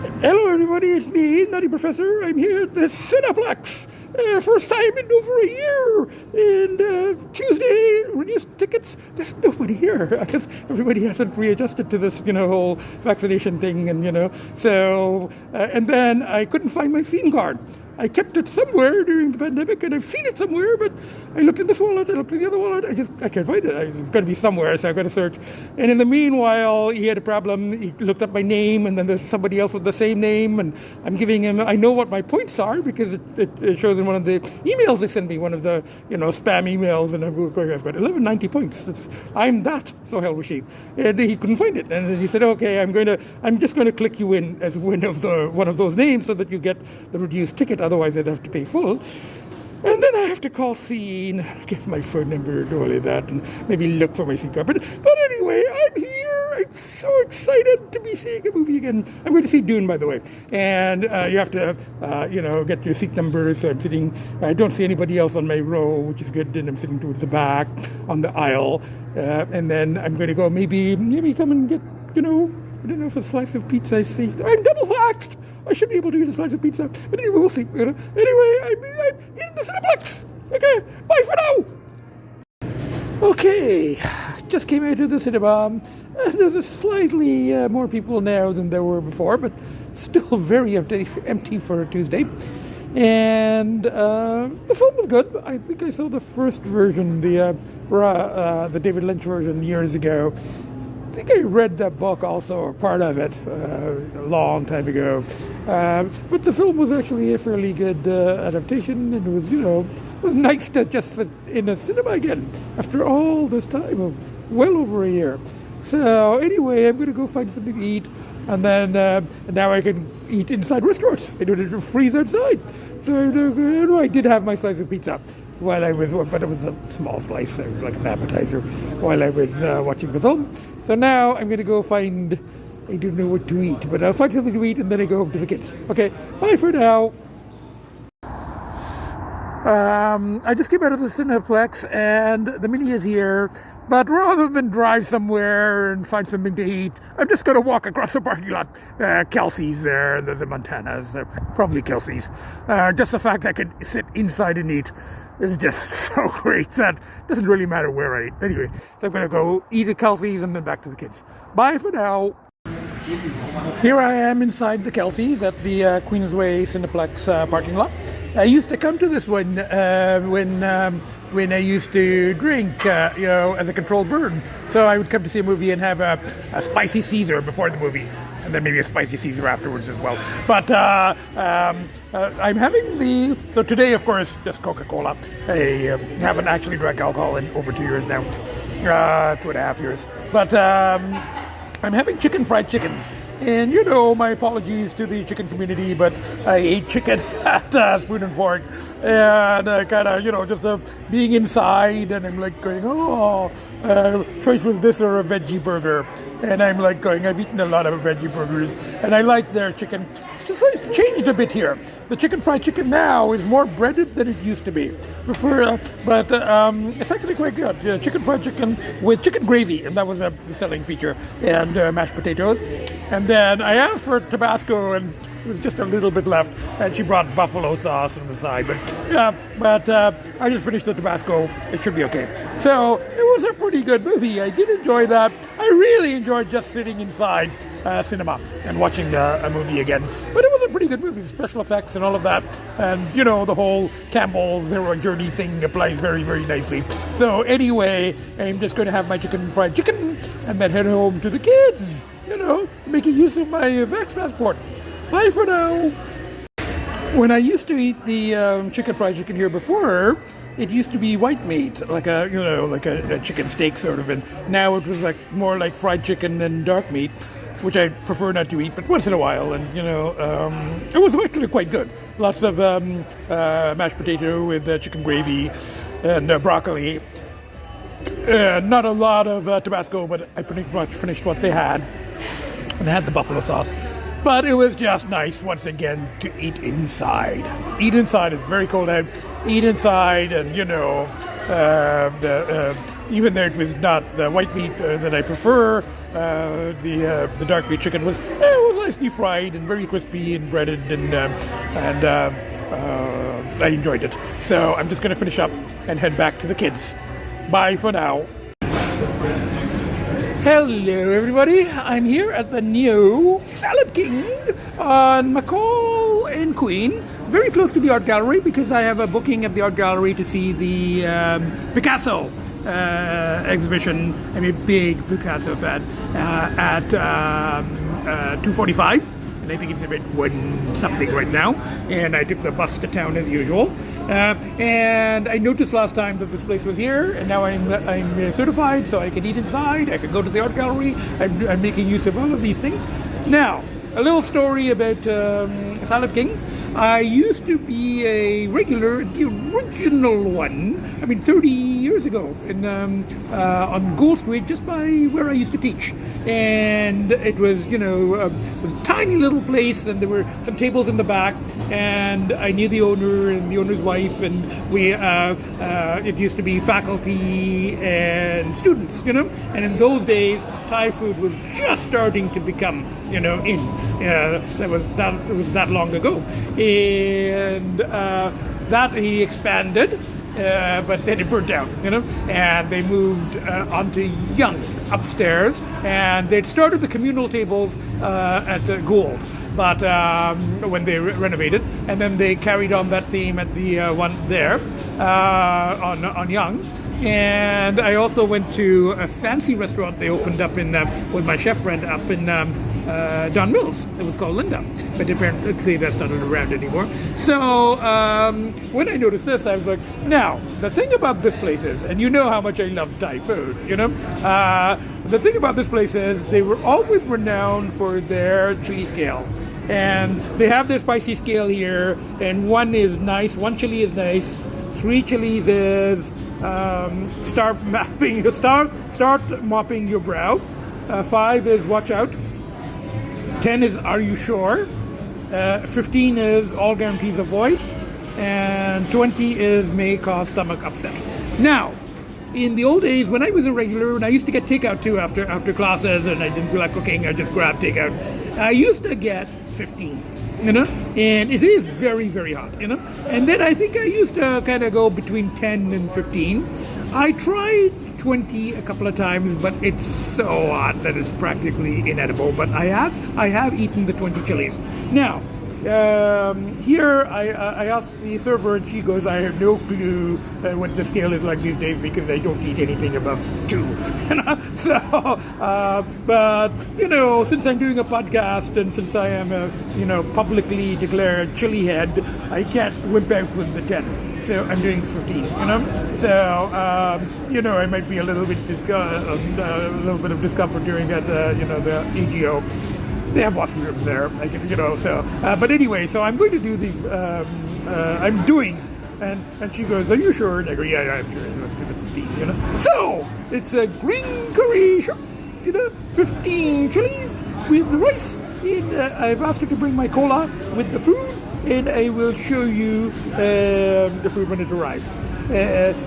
Hello, everybody. It's me, Nutty Professor. I'm here at the Cineplex. First time in over a year. And Tuesday, reduced tickets. There's nobody here. I guess everybody hasn't readjusted to this, whole vaccination thing. And, so, and then I couldn't find my SIM card. I kept it somewhere during the pandemic, and I've seen it somewhere, but I looked in this wallet, I looked in the other wallet, I can't find it. It's got to be somewhere, so I've got to search. And in the meanwhile, he had a problem. He looked up my name, and then there's somebody else with the same name, and I'm giving him, I know what my points are, because it shows in one of the emails they send me, one of the, spam emails, and I'm going, I've got 1190 points. I'm that Sohail Rashid. And he couldn't find it. And then he said, okay, I'm just going to click you in as one of those names so that you get the reduced ticket. Otherwise, I'd have to pay full. And then I have to call Scene, get my phone number, do all of that, and maybe look for my SIM card. But anyway, I'm here. I'm so excited to be seeing a movie again. I'm going to see Dune, by the way. And you have to, get your seat number. So I'm sitting, I don't see anybody else on my row, which is good. And I'm sitting towards the back on the aisle. And then I'm going to go maybe come and get, I don't know if a slice of pizza is safe. I'm double vaxxed. I should be able to eat a slice of pizza. But anyway, we'll see. Anyway, I'm in the Cineplex. Okay, bye for now. Okay, just came out of the cinema. There's slightly more people now than there were before, but still very empty for a Tuesday. And the film was good. I think I saw the first version, the David Lynch version years ago. I think I read that book also, or part of it, a long time ago. But the film was actually a fairly good adaptation, and it was nice to just sit in a cinema again after all this time of well over a year. So anyway, I'm going to go find something to eat, and then now I can eat inside restaurants. I don't have to freeze outside. So I did have my slice of pizza but it was a small slice, like an appetizer, while I was watching the film. So now I'm going to go find, I don't know what to eat, but I'll find something to eat and then I go home to the kids. Okay, bye for now. I just came out of the Cineplex and the Mini is here, but rather than drive somewhere and find something to eat, I'm just going to walk across the parking lot. Kelsey's there, and there's a Montana's, probably Kelsey's. Just the fact I could sit inside and eat is just so great that it doesn't really matter where I eat. Anyway, so I'm going to go eat at Kelsey's and then back to the kids. Bye for now. Here I am inside the Kelsey's at the Queensway Cineplex parking lot. I used to come to this one when I used to drink, as a controlled burn. So I would come to see a movie and have a spicy Caesar before the movie, and then maybe a spicy Caesar afterwards as well. But I'm having so today, of course, just Coca-Cola. I haven't actually drank alcohol in over 2 years now, 2.5 years. But I'm having fried chicken. And my apologies to the chicken community, but I ate chicken at Spoon and Fork. And kind of, just being inside, and I'm like going, choice was this or a veggie burger. And I'm like going, I've eaten a lot of veggie burgers, and I like their chicken. It's changed a bit here. The fried chicken now is more breaded than it used to be. But it's actually quite good. Fried chicken with chicken gravy, and that was the selling feature, and mashed potatoes. And then I asked for Tabasco, and it was just a little bit left, and she brought buffalo sauce on the side. But I just finished the Tabasco. It should be okay. So it was a pretty good movie. I did enjoy that. I really enjoyed just sitting inside cinema and watching a movie again. But it was a pretty good movie. Special effects and all of that. And, the whole Campbell's heroic journey thing applies very, very nicely. So anyway, I'm just going to have my fried chicken and then head home to the kids, making use of my Vax passport. Bye for now. When I used to eat the fried chicken here before, it used to be white meat, like a chicken steak sort of, and now it was more like fried chicken and dark meat, which I prefer not to eat, but once in a while, and it was actually quite good. Lots of mashed potato with chicken gravy and broccoli. Not a lot of Tabasco, but I pretty much finished what they had, and they had the buffalo sauce. But it was just nice, once again, to eat inside. Eat inside. It's very cold out. Eat inside, and, even though it was not the white meat that I prefer, The dark meat chicken was nicely fried and very crispy and breaded, and I enjoyed it. So I'm just going to finish up and head back to the kids. Bye for now. Hello everybody, I'm here at the new Salad King on McCall and Queen, very close to the art gallery because I have a booking at the art gallery to see the Picasso exhibition. I'm a big Picasso fan at 2:45. And I think it's about 1-something right now. And I took the bus to town as usual. And I noticed last time that this place was here, and now I'm certified, so I can eat inside. I can go to the art gallery. I'm making use of all of these things. Now, a little story about Salad King. I used to be a regular, the original one. I mean, 30 years ago, on Gold Street, just by where I used to teach. And it was, it was a tiny little place, and there were some tables in the back. And I knew the owner and the owner's wife, and we it used to be faculty and students, And in those days, Thai food was just starting to become, in. It was that long ago. And that he expanded, but then it burnt down, and they moved onto Young upstairs, and they'd started the communal tables at the Gold, but when they renovated, and then they carried on that theme at the one there on Young. And I also went to a fancy restaurant they opened up in with my chef friend up in Don Mills. It was called Linda, but apparently that's not around anymore. So when I noticed this, I was like, now the thing about this place is, and you know how much I love Thai food, the thing about this place is they were always renowned for their chili scale. And they have their spicy scale here, and one chili is nice, 3 chilies is start mopping your brow. 5 is watch out. 10 is are you sure? 15 is all guarantees avoid. And 20 is may cause stomach upset. Now, in the old days when I was a regular, and I used to get takeout too after classes, and I didn't feel like cooking, I just grabbed takeout. I used to get 15. And it is very, very hot, And then I think I used to kind of go between 10 and 15. I tried 20 a couple of times, but it's so hot that it's practically inedible. But I have eaten the 20 chilies. Now, here I asked the server, and she goes, I have no clue what the scale is like these days because I don't eat anything above 2. So, but since I'm doing a podcast and since I am a publicly declared chili head, I can't wimp out with the 10. So I'm doing 15. So I might be a little bit of discomfort during that the AGO. They have washrooms there, but anyway, so I'm going to do these, I'm doing, and she goes, are you sure? And I go, yeah, I'm sure, let's do the 15, So, it's a green curry, 15 chilies with the rice, and I've asked her to bring my cola with the food, and I will show you the food when it arrives.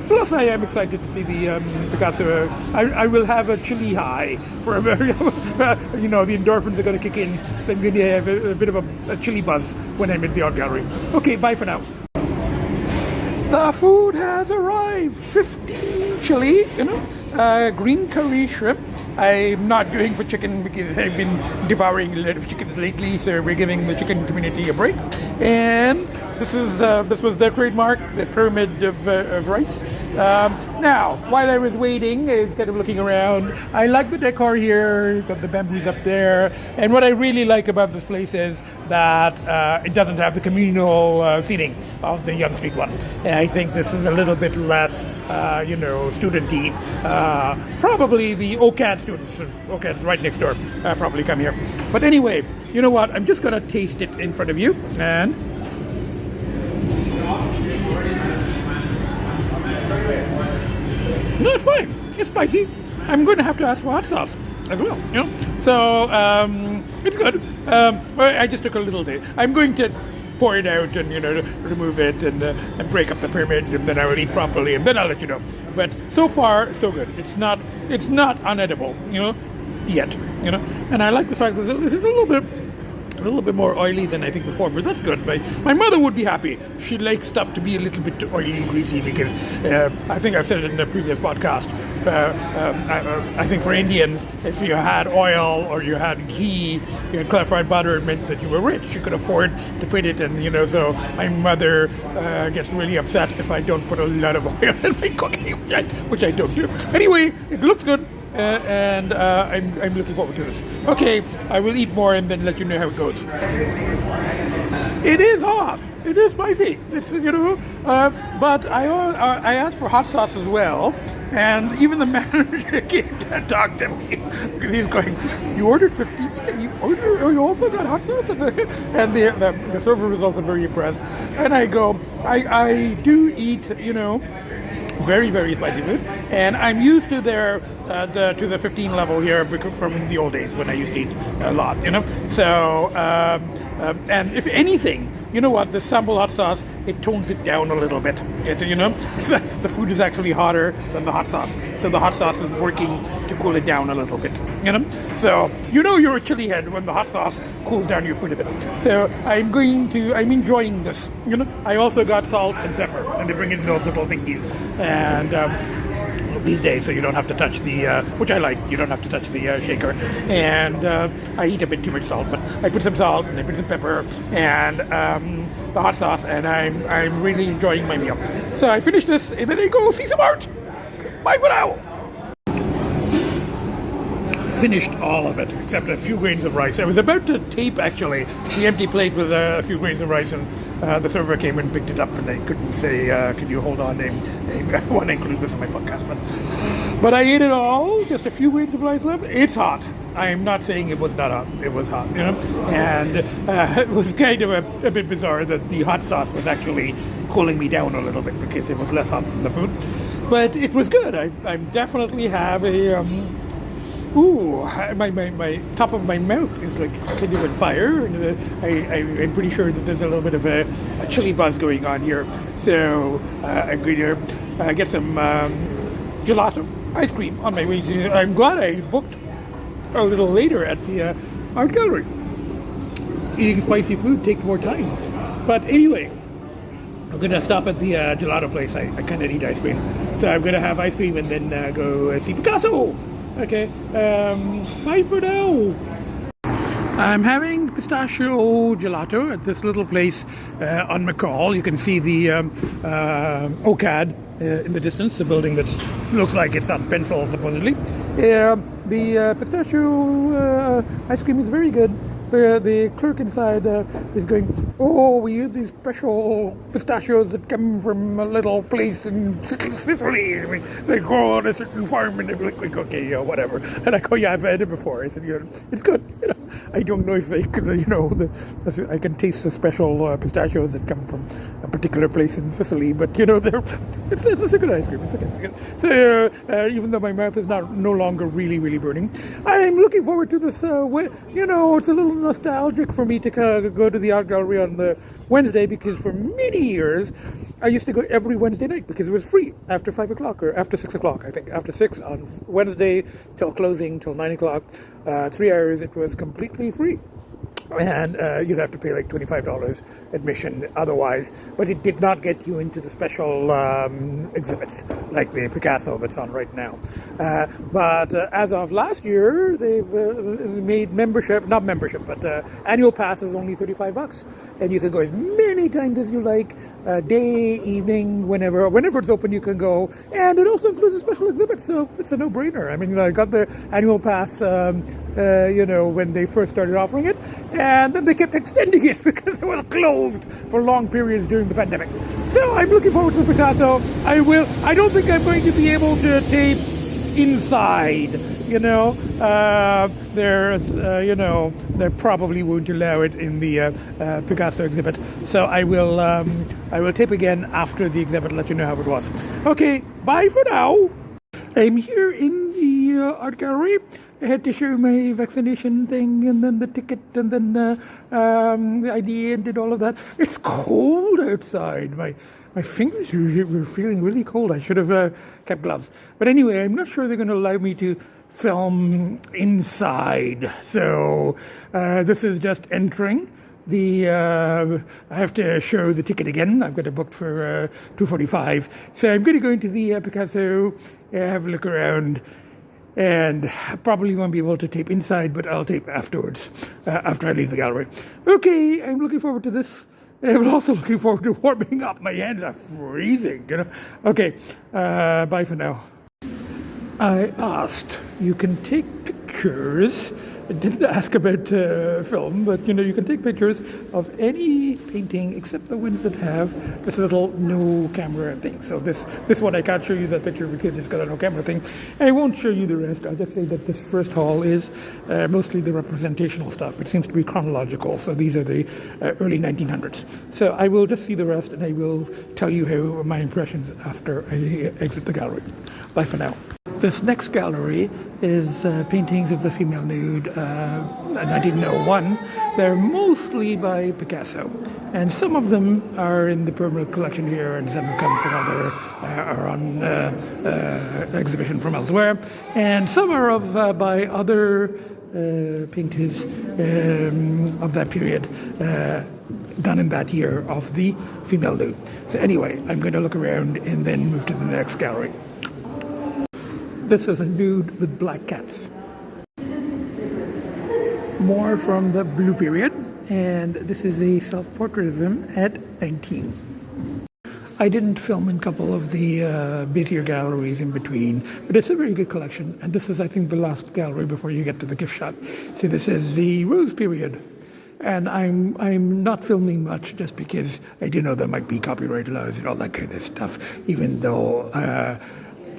Plus, I am excited to see the Picasso. I will have a chili high for a very, the endorphins are going to kick in. So I'm going to have a bit of a chili buzz when I'm in the art gallery. Okay, bye for now. The food has arrived. 15 chili, green curry shrimp. I'm not doing for chicken because I've been devouring a lot of chickens lately, so we're giving the chicken community a break. And this was their trademark, the pyramid of rice. Now, while I was waiting, I was kind of looking around. I like the decor here. Got the bamboos up there. And what I really like about this place is that it doesn't have the communal seating of the Young Street one. And I think this is a little bit less, student-y. Probably the OCAD students, OCAD's right next door, probably come here. But anyway, you know what? I'm just going to taste it in front of you. And no, it's fine. It's spicy. I'm going to have to ask for hot sauce as well, So, it's good. I just took a little day. I'm going to pour it out and, remove it and break up the pyramid, and then I will eat properly, and then I'll let you know. But so far, so good. It's not unedible, yet, And I like the fact that this is a little bit more oily than I think before, but that's good. My mother would be happy. She likes stuff to be a little bit oily, greasy, because I think I said it in a previous podcast. I think for Indians, if you had oil or you had ghee, you had clarified butter, it meant that you were rich. You could afford to put it in, so my mother gets really upset if I don't put a lot of oil in my cooking, which I don't do. Anyway, it looks good. And I'm looking forward to this. Okay, I will eat more and then let you know how it goes. It is hot. It is spicy. It's but I asked for hot sauce as well, and even the manager came to talk to me because he's going, "You ordered 15, and you also got hot sauce," and the server was also very impressed. And I go, I do eat, very, very spicy food, and I'm used to the 15 level here from the old days when I used to eat a lot, So, and if anything, you know what, the sambal hot sauce, it tones it down a little bit. The food is actually hotter than the hot sauce, so the hot sauce is working to cool it down a little bit. So you're a chili head when the hot sauce cools down your food a bit. So I'm enjoying this. I also got salt and pepper, and they bring in those little thingies. And these days, so you don't have to touch the, which I like, you don't have to touch the shaker. And I eat a bit too much salt, but I put some salt and I put some pepper and the hot sauce, and I'm really enjoying my meal. So I finish this, and then I go see some art. Bye for now. Finished all of it except a few grains of rice. I was about to tape actually the empty plate with a few grains of rice, and the server came and picked it up, and I couldn't say, "Can you hold on? I want to include this in my podcast." But I ate it all. Just a few grains of rice left. It's hot. I'm not saying it was not hot. It was hot, and it was kind of a bit bizarre that the hot sauce was actually cooling me down a little bit because it was less hot than the food. But it was good. I definitely have a my top of my mouth is like kind of on fire, and I'm pretty sure that there's a little bit of a chili buzz going on here. So I'm going to get some gelato ice cream on my way to. I'm glad I booked a little later at the art gallery. Eating spicy food takes more time, but anyway, I'm going to stop at the gelato place. I kind of need ice cream, so I'm going to have ice cream and then go see Picasso. Okay, bye for now. I'm having pistachio gelato at this little place on McCall. You can see the OCAD in the distance, the building that looks like it's on pencil, supposedly. The pistachio ice cream is very good. The clerk inside is going, "Oh, we use these special pistachios that come from a little place in Sicily. They grow on a certain farm," and they're like, "Okay, whatever." And I go, "Yeah, I've had it before." I said, "It's good." I don't know if I can taste the special pistachios that come from a particular place in Sicily, but it's a good ice cream. It's okay. So even though my mouth is no longer really, really burning, I'm looking forward to this. It's a little nostalgic for me to go to the art gallery on the Wednesday, because for many years I used to go every Wednesday night because it was free after 5 o'clock or after 6 o'clock. I think after 6 on Wednesday till closing till 9 o'clock, 3 hours. It was completely free. And you'd have to pay like $25 admission otherwise, but it did not get you into the special exhibits like the Picasso that's on right now. But as of last year, they've made annual pass is only $35, and you can go as many times as you like, day, evening, whenever it's open, you can go, and it also includes a special exhibit, so it's a no-brainer. I mean, I got the annual pass, when they first started offering it, and then they kept extending it because it was closed for long periods during the pandemic. So I'm looking forward to Picasso. I don't think I'm going to be able to tape inside. They probably won't allow it in the Picasso exhibit. So I will tape again after the exhibit, let you know how it was. Okay, bye for now. I'm here in the art gallery. I had to show my vaccination thing, and then the ticket, and then the ID, and did all of that. It's cold outside. My fingers were feeling really cold. I should have kept gloves. But anyway, I'm not sure they're going to allow me to film inside. So this is just entering. I have to show the ticket again. I've got it booked for 2:45. So I'm going to go into the Picasso, have a look around, and I probably won't be able to tape inside, but I'll tape afterwards, after I leave the gallery. Okay, I'm looking forward to this. I'm also looking forward to warming up. My hands are freezing, you know. Okay, bye for now. I asked, you can take pictures. I didn't ask about film, but you can take pictures of any painting except the ones that have this little no camera thing. So this one, I can't show you that picture because it's got a no camera thing. I won't show you the rest. I'll just say that this first hall is mostly the representational stuff. It seems to be chronological. So these are the early 1900s. So I will just see the rest, and I will tell you how my impressions after I exit the gallery. Bye for now. This next gallery is paintings of the female nude, 1901. They're mostly by Picasso, and some of them are in the permanent collection here, and some have come from other, are on exhibition from elsewhere, and some are by other painters of that period, done in that year of the female nude. So anyway, I'm going to look around and then move to the next gallery. This is a nude with black cats. More from the blue period, and this is a self-portrait of him at 19. I didn't film in a couple of the busier galleries in between, but it's a very good collection, and this is, I think, the last gallery before you get to the gift shop. So this is the Rose period, and I'm not filming much just because I do know there might be copyright laws and all that kind of stuff, even though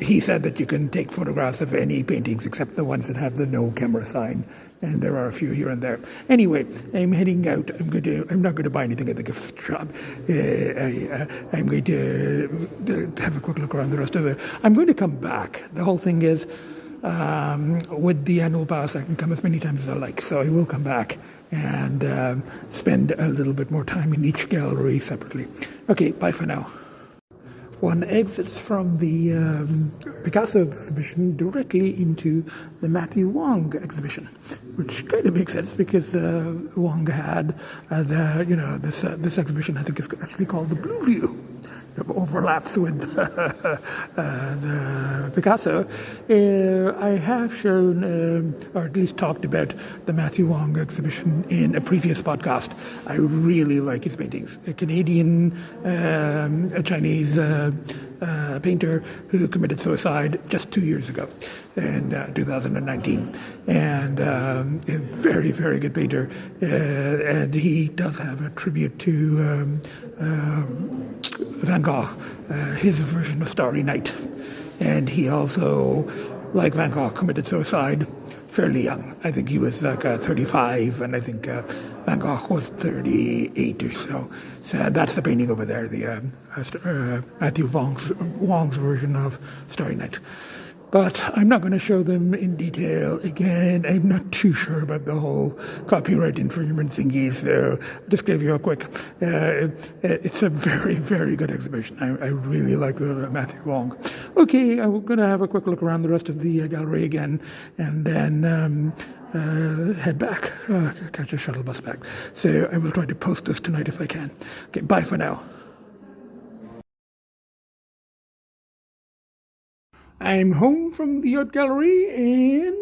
he said that you can take photographs of any paintings except the ones that have the no camera sign, and there are a few here and there. Anyway, I'm heading out. I'm not going to buy anything at the gift shop. I'm going to have a quick look around the rest of I'm going to come back. The whole thing is, with the annual pass, I can come as many times as I like. So I will come back and spend a little bit more time in each gallery separately. Okay, bye for now. One exits from the Picasso exhibition directly into the Matthew Wong exhibition, which kind of makes sense because Wong had this exhibition I think is actually called the Blue View. It overlaps with the Picasso. I have shown, or at least talked about, the Matthew Wong exhibition in a previous podcast. I really like his paintings. A Canadian, a Chinese painter who committed suicide just 2 years ago in 2019. And a very, very good painter. And he does have a tribute to Van Gogh, his version of Starry Night. And he also, like Van Gogh, committed suicide fairly young. I think he was like 35, and I think Van Gogh was 38 or so. So that's the painting over there, the Matthew Wong's version of Starry Night. But I'm not going to show them in detail. Again, I'm not too sure about the whole copyright infringement thingy, so I'll just give you a quick. It's a very, very good exhibition. I really like the Matthew Wong. Okay, I'm going to have a quick look around the rest of the gallery again, and then head back, catch a shuttle bus back. So I will try to post this tonight if I can. Okay, bye for now. I'm home from the art gallery, and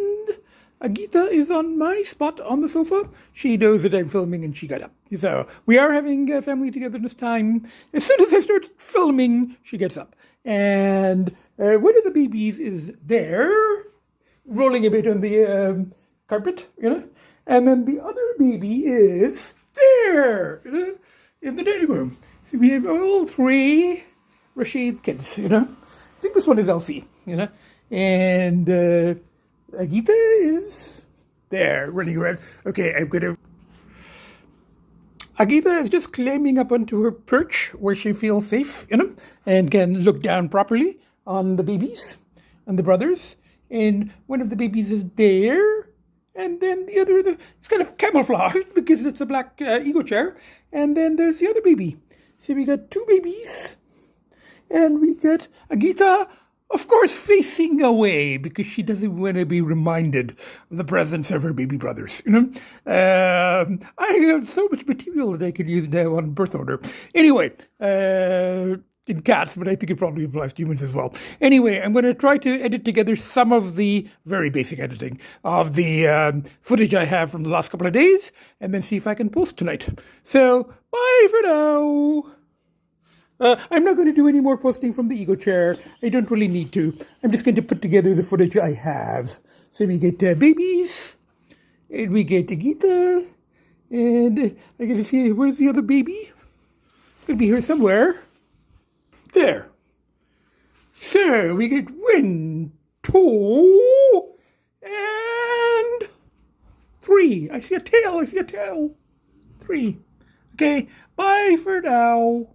Agita is on my spot on the sofa. She knows that I'm filming, and she got up. So we are having family togetherness time. As soon as I start filming, she gets up. And one of the babies is there, rolling a bit on the carpet, and then the other baby is there, in the dining room. So we have all three Rashid kids, I think this one is Elsie, and Agita is there, running around. Okay, Agita is just climbing up onto her perch where she feels safe, and can look down properly on the babies and the brothers. And one of the babies is there, and then the other, it's kind of camouflaged because it's a black ego chair. And then there's the other baby. So we got two babies. And we get Agita Of course, facing away because she doesn't want to be reminded of the presence of her baby brothers. I have so much material that I could use now on birth order. Anyway, in cats, but I think it probably applies to humans as well. Anyway, I'm going to try to edit together some of the very basic editing of the footage I have from the last couple of days, and then see if I can post tonight. So, bye for now. I'm not going to do any more posting from the ego chair. I don't really need to. I'm just going to put together the footage I have. So we get babies, and we get Gita, and I get to see, where's the other baby? Could be here somewhere. There. So we get 1, 2, and 3. I see a tail. 3. Okay, bye for now.